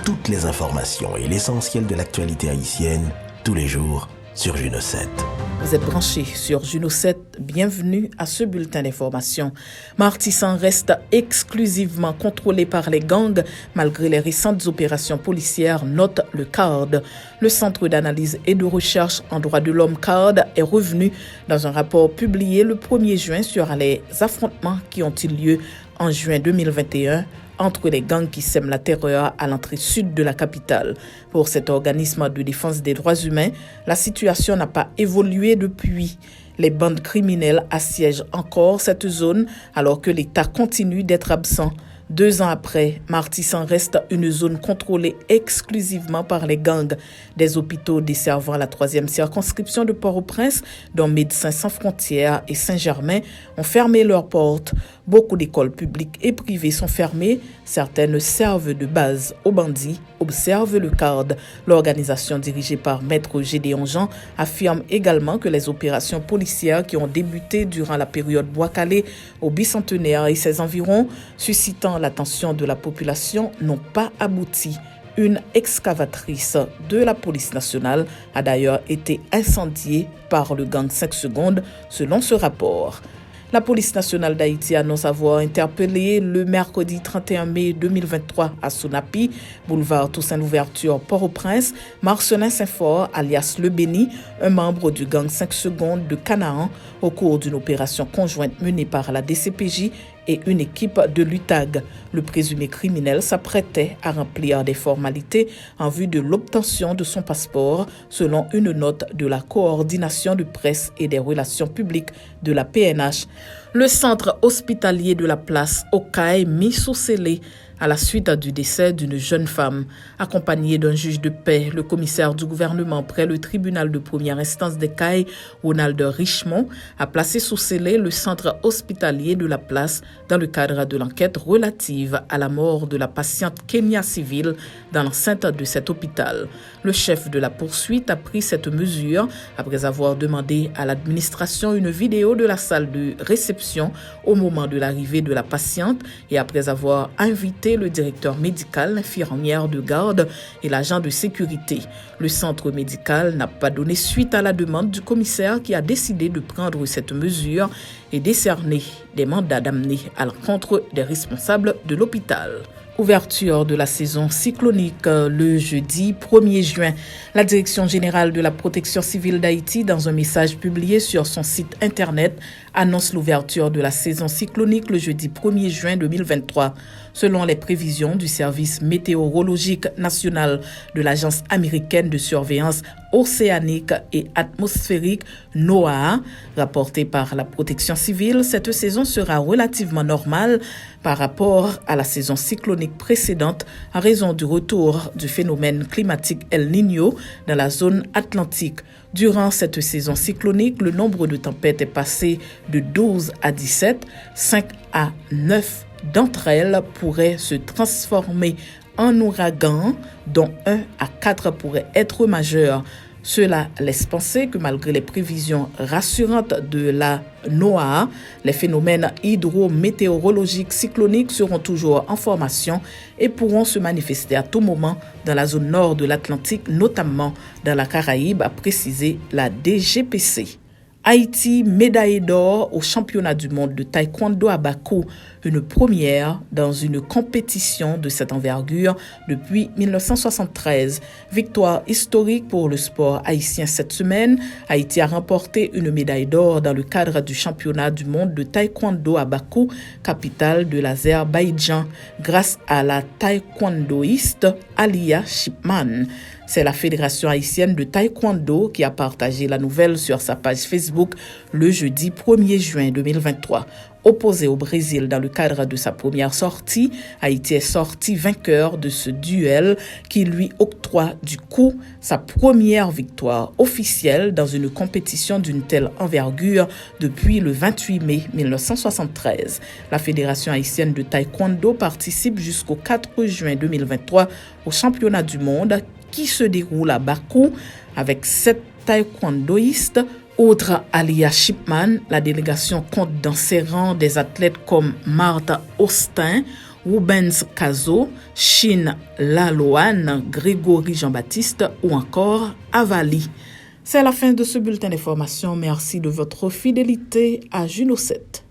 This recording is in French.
toutes les informations et l'essentiel de l'actualité haïtienne, tous les jours, sur Juno 7. Vous êtes branchés sur Juno 7. Bienvenue à ce bulletin d'information. Martissan reste exclusivement contrôlé par les gangs malgré les récentes opérations policières, note le CARD. Le Centre d'analyse et de recherche en droits de l'homme CARD est revenu dans un rapport publié le 1er juin sur les affrontements qui ont eu lieu en juin 2021 entre les gangs qui sèment la terreur à l'entrée sud de la capitale. Pour cet organisme de défense des droits humains, la situation n'a pas évolué depuis. Les bandes criminelles assiègent encore cette zone alors que l'État continue d'être absent. 2 ans après, Martissan reste une zone contrôlée exclusivement par les gangs. Des hôpitaux desservant la 3e circonscription de Port-au-Prince, dont Médecins sans frontières et Saint-Germain, ont fermé leurs portes. Beaucoup d'écoles publiques et privées sont fermées. Certaines servent de base aux bandits, observe le CARD. L'organisation dirigée par Maître Gédéon Jean affirme également que les opérations policières qui ont débuté durant la période Bois-Calais au bicentenaire et ses environs, suscitant l'attention de la population, n'ont pas abouti. Une excavatrice de la police nationale a d'ailleurs été incendiée par le gang 5 secondes, selon ce rapport. La police nationale d'Haïti annonce avoir interpellé le mercredi 31 mai 2023 à Sonapi, boulevard Toussaint-Louverture, Port-au-Prince, Marcelin Saint-Fort, alias Le Béni, un membre du gang 5 secondes de Canaan, au cours d'une opération conjointe menée par la DCPJ et une équipe de l'UTAG. Le présumé criminel s'apprêtait à remplir des formalités en vue de l'obtention de son passeport, selon une note de la coordination de presse et des relations publiques de la PNH. Le centre hospitalier de la place Okaï mis sous scellé à la suite du décès d'une jeune femme. Accompagné d'un juge de paix, le commissaire du gouvernement près le tribunal de première instance des Cayes, Ronald Richemont, a placé sous scellé le centre hospitalier de la place dans le cadre de l'enquête relative à la mort de la patiente Kenya Civil dans l'enceinte de cet hôpital. Le chef de la poursuite a pris cette mesure après avoir demandé à l'administration une vidéo de la salle de réception au moment de l'arrivée de la patiente et après avoir invité le directeur médical, l'infirmière de garde et l'agent de sécurité. Le centre médical n'a pas donné suite à la demande du commissaire qui a décidé de prendre cette mesure et décerner des mandats d'amener à l'encontre des responsables de l'hôpital. Ouverture de la saison cyclonique le jeudi 1er juin. La Direction générale de la protection civile d'Haïti, dans un message publié sur son site internet, annonce l'ouverture de la saison cyclonique le jeudi 1er juin 2023. Selon les prévisions du service météorologique national de l'Agence américaine de surveillance océanique et atmosphérique NOAA, rapportée par la protection civile, cette saison sera relativement normale par rapport à la saison cyclonique précédente en raison du retour du phénomène climatique El Niño dans la zone atlantique. Durant cette saison cyclonique, le nombre de tempêtes est passé de 12 à 17, 5 à 9 d'entre elles pourraient se transformer en ouragan, dont 1 à 4 pourraient être majeurs. Cela laisse penser que malgré les prévisions rassurantes de la NOAA, les phénomènes hydrométéorologiques cycloniques seront toujours en formation et pourront se manifester à tout moment dans la zone nord de l'Atlantique, notamment dans la Caraïbe, a précisé la DGPC. Haïti, médaille d'or au championnat du monde de taekwondo à Bakou, une première dans une compétition de cette envergure depuis 1973. Victoire historique pour le sport haïtien cette semaine. Haïti a remporté une médaille d'or dans le cadre du championnat du monde de taekwondo à Bakou, capitale de l'Azerbaïdjan, grâce à la taekwondoïste Alia Shipman. C'est la Fédération haïtienne de taekwondo qui a partagé la nouvelle sur sa page Facebook le jeudi 1er juin 2023. Opposé au Brésil dans le cadre de sa première sortie, Haïti est sorti vainqueur de ce duel qui lui octroie du coup sa première victoire officielle dans une compétition d'une telle envergure depuis le 28 mai 1973. La Fédération haïtienne de taekwondo participe jusqu'au 4 juin 2023 au championnat du monde qui se déroule à Bakou avec 7 taekwondoïstes. Outre Alia Shipman, la délégation compte dans ses rangs des athlètes comme Martha Austin, Rubens Cazo, Chine Laloane, Grégory Jean-Baptiste ou encore Avali. C'est la fin de ce bulletin d'information. Merci de votre fidélité à Juno 7.